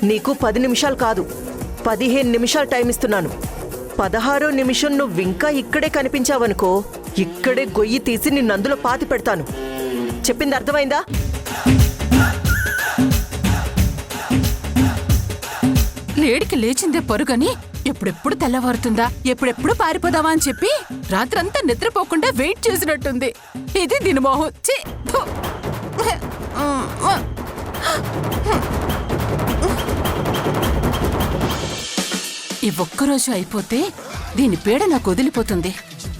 నీకు 10 నిమిషాలు కాదు 15 నిమిషాలు టైం ఇస్తున్నాను. 16వ నిమిషం నువ్వింకా ఇక్కడే కనిపించావనుకో, ఇక్కడే గొయ్యి తీసి నిన్నందులో పాతి పెడతాను. చెప్పింది అర్థమైందా? లేడికి లేచిందే పరుగని ఎప్పుడెప్పుడు తెల్లవారుతుందా, ఎప్పుడెప్పుడు పారిపోదావా అని చెప్పి రాత్రంతా నిద్రపోకుండా వెయిట్ చేసినట్టుంది. ఇది దీని మొహం. ఛీ! ఫు! ఈ ఒక్కరోజు అయిపోతే దీని పీడ నాకు వదిలిపోతుంది.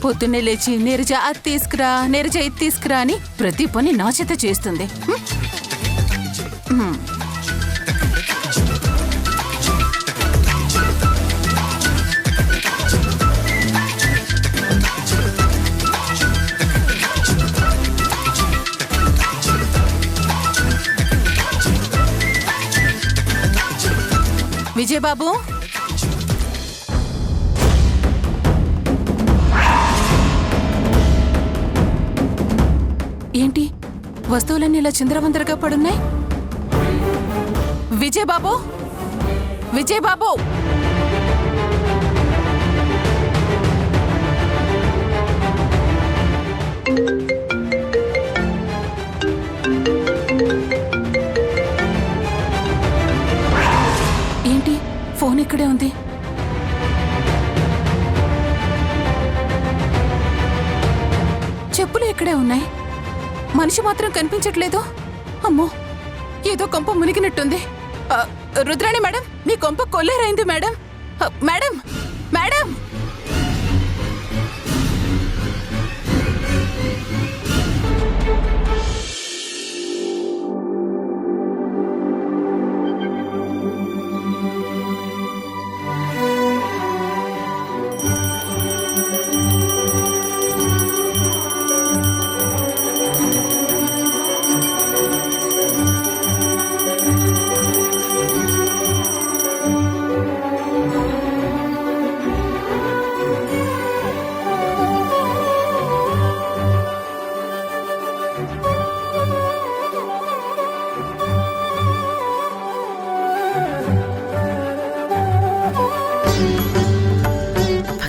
పొద్దున్నే లేచి నీరజ అది తీసుకురా, నీరజ ఇది తీసుకురా అని ప్రతి పని నా చేత చేస్తుంది. విజయబాబు, ఏంటి వస్తువులన్నీ ఇలా చిందరవందరగా పడున్నాయి? విజయబాబు, విజయబాబు! ఏంటి ఫోన్ ఇక్కడే ఉంది? చెప్పులు ఇక్కడే ఉన్నాయి, మనిషి మాత్రం కనిపించట్లేదు. అమ్మో, ఏదో కొంప మునిగినట్టుంది. రుద్రాణి మేడం, మీ కొంప కొల్లేరైంది మేడం. Madam, madam!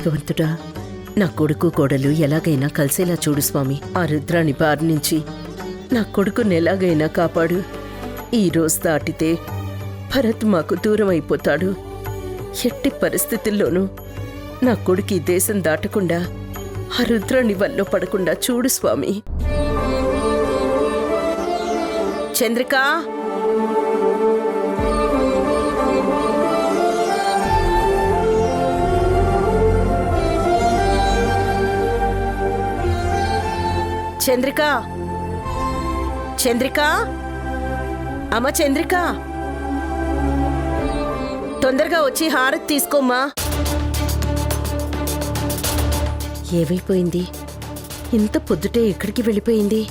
భగవంతుడా, నా కొడుకు కోడలు ఎలాగైనా కలిసేలా చూడు స్వామి. ఆ రుద్రాని బారి నుంచి నా కొడుకుని ఎలాగైనా కాపాడు. ఈ రోజు దాటితే భరత్ మాకు దూరం అయిపోతాడు. ఎట్టి పరిస్థితుల్లోనూ నా కొడుకు ఈ దేశం దాటకుండా ఆ రుద్రాని వల్లో పడకుండా చూడు స్వామి. చంద్రిక, చంద్రిక, చంద్రిక, అమ్మ చంద్రిక, తొందరగా వచ్చి హారతి తీసుకోమ్మా. ఏమైపోయింది? ఇంత పొద్దుటే ఎక్కడికి వెళ్ళిపోయింది?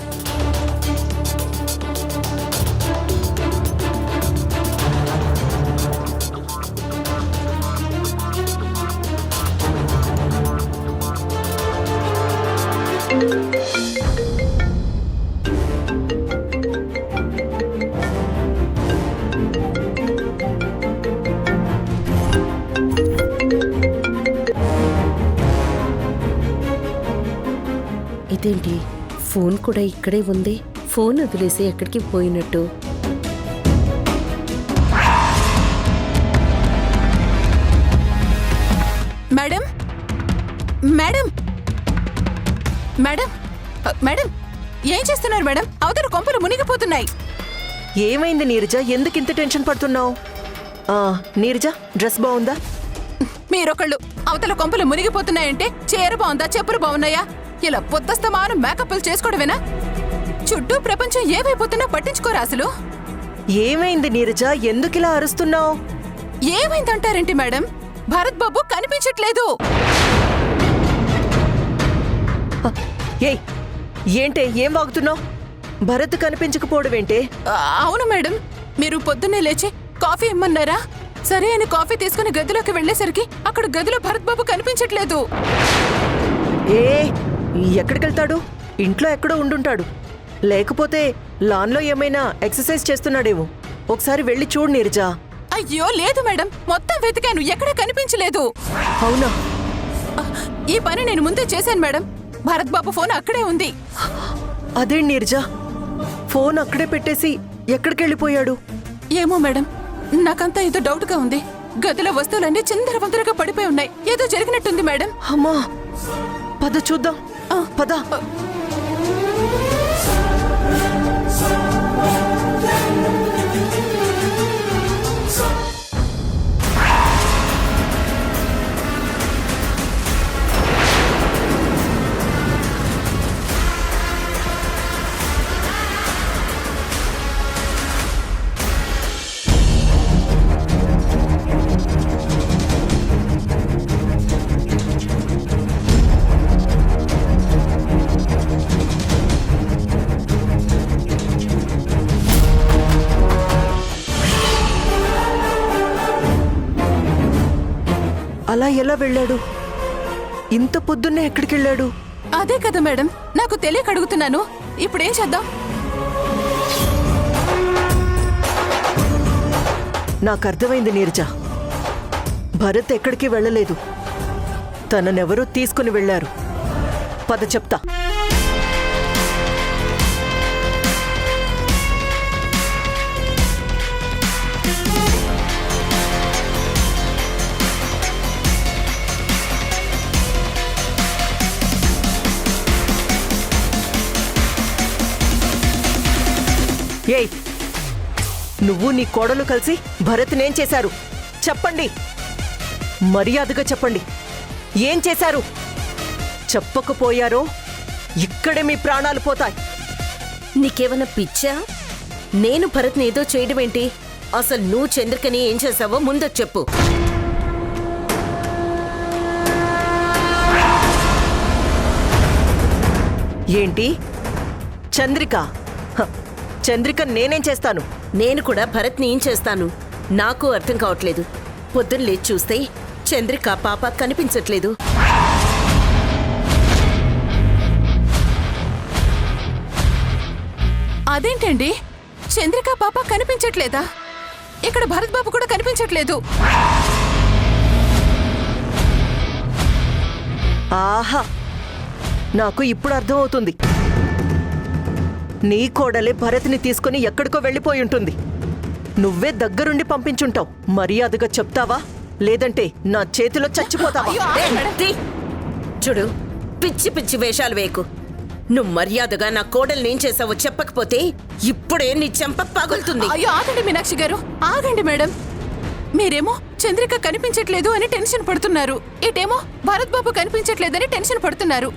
ఇదేంటి, ఫోన్ కూడా ఇక్కడే ఉంది. ఫోన్ వదిలేసి ఎక్కడికి పోయినట్టు? మేడం, మేడం, మేడం, మేడం, ఏం చేస్తున్నారు మేడం? అవతల కొంపలు మునిగిపోతున్నాయి. ఏమైంది నీరజ? ఎందుకు ఇంత టెన్షన్ పడుతున్నావు? నీరజ, డ్రెస్ బాగుందా? మీరొకళ్ళు అవతల కొంపలు మునిగిపోతున్నాయంటే చీర బాగుందా, చెప్పులు బాగున్నాయా, ఇలా పొద్దస్తమానం మేకప్లు చేసుకోవడమేనా? చుట్టూ ప్రపంచం ఏమైపోతున్నా పట్టించుకోరా అసలు? ఏమైంది నీరజ? ఎందుకిలా అరుస్తున్నావు? ఏమైందంటారేంటి మేడం? భరత్ బాబు కనిపించట్లేదు. ఏయ్, ఏంటే ఏం వాగుతున్నావు? భరత్ కనిపించకపోవడం ఏంటే? అవును మేడం, మీరు పొద్దున్నే లేచి కాఫీ ఇమ్మన్నారా? సరే అని కాఫీ తీసుకుని గదిలోకి వెళ్లేసరికి అక్కడ గదిలో భరత్ బాబు కనిపించట్లేదు. ఏ, ఎక్కడికెళ్తాడు? ఇంట్లో ఎక్కడో ఉండుంటాడు. లేకపోతే లాన్లో ఏమైనా ఎక్సర్సైజ్ చేస్తున్నాడేమో. ఒకసారి వెళ్ళి చూడు నీరజ. అయ్యో లేదు మేడం, మొత్తం వెతికాను, ఎక్కడా కనిపించలేదు. అవునా? ఈ పని నేను ముందే చేశాను మేడం. భరత్ బాబు ఫోన్ అక్కడే ఉంది. అదే నీరజ, ఫోన్ అక్కడే పెట్టేసి ఎక్కడికి వెళ్ళిపోయాడు? ఏమో మేడం, నాకంతా ఏదో డౌట్ గా ఉంది. గదిలో వస్తువులన్నీ చిందరవందరగా పడిపోయి ఉన్నాయి. ఏదో జరిగినట్టుంది మేడం. అమ్మా, పద చూద్దాం. పద. అలా ఎలా వెళ్ళాడు? ఇంత పొద్దున్నే ఎక్కడికి వెళ్ళాడు? అదే కదా మేడం, నాకు తెలియక అడుగుతున్నాను. ఇప్పుడేం చేద్దాం? నాకు అర్థమైంది నీరజ. భరత్ ఎక్కడికి వెళ్ళలేదు, తననెవరూ తీసుకుని వెళ్ళారు. పద చెప్తా. ఏయ్, నువ్వు నీ కోడలు కలిసి భరత్నేం చేశారు? చెప్పండి, మర్యాదగా చెప్పండి. ఏం చేశారు? చెప్పకపోయారో ఇక్కడే మీ ప్రాణాలు పోతాయి. నీకేమన్నా పిచ్చా? నేను భరత్ని ఏదో చేయడం ఏంటి? అసలు నువ్వు చంద్రికని ఏం చేసావో ముందు చెప్పు. ఏంటి చంద్రిక? హ, చంద్రిక నేనేం చేస్తాను? నేను కూడా భరత్ని ఏం చేస్తాను? నాకు అర్థం కావట్లేదు. పొద్దున్న లేచి చూస్తే చంద్రిక పాప కనిపించట్లేదు. అదేంటండి, చంద్రిక పాప కనిపించట్లేదా? ఇక్కడ భరత్ బాబు కూడా కనిపించట్లేదు. ఆహా, నాకు ఇప్పుడు అర్థమవుతుంది. నీ కోడలే భరత్ని తీసుకుని ఎక్కడికో వెళ్ళిపోయి ఉంటుంది. నువ్వే దగ్గరుండి పంపించుంటావు. మర్యాదగా చెప్తావా, లేదంటే నా చేతిలో చచ్చిపోతావా? అయ్యో, ఆగండి మేడం. తీ. చూడు, పిచ్చి పిచ్చి వేషాలు వేయకు. నువ్వు మర్యాదగా నా కోడల్ని ఏం చేసావో చెప్పకపోతే ఇప్పుడే నీ చెంప పగులుతుంది. అయ్యో ఆగండి మీనాక్షి గారు, ఆగండి మేడం. మీరేమో చంద్రిక కనిపించట్లేదు అని టెన్షన్ పడుతున్నారు, ఇటేమో భరత్ బాబు కనిపించట్లేదని టెన్షన్ పడుతున్నారు.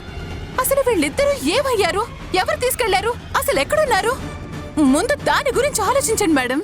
అసలు వీళ్ళిద్దరూ ఏమయ్యారు? ఎవరు తీసుకెళ్లారు? అసలు ఎక్కడున్నారు? ముందు దాని గురించి ఆలోచించండి మేడం.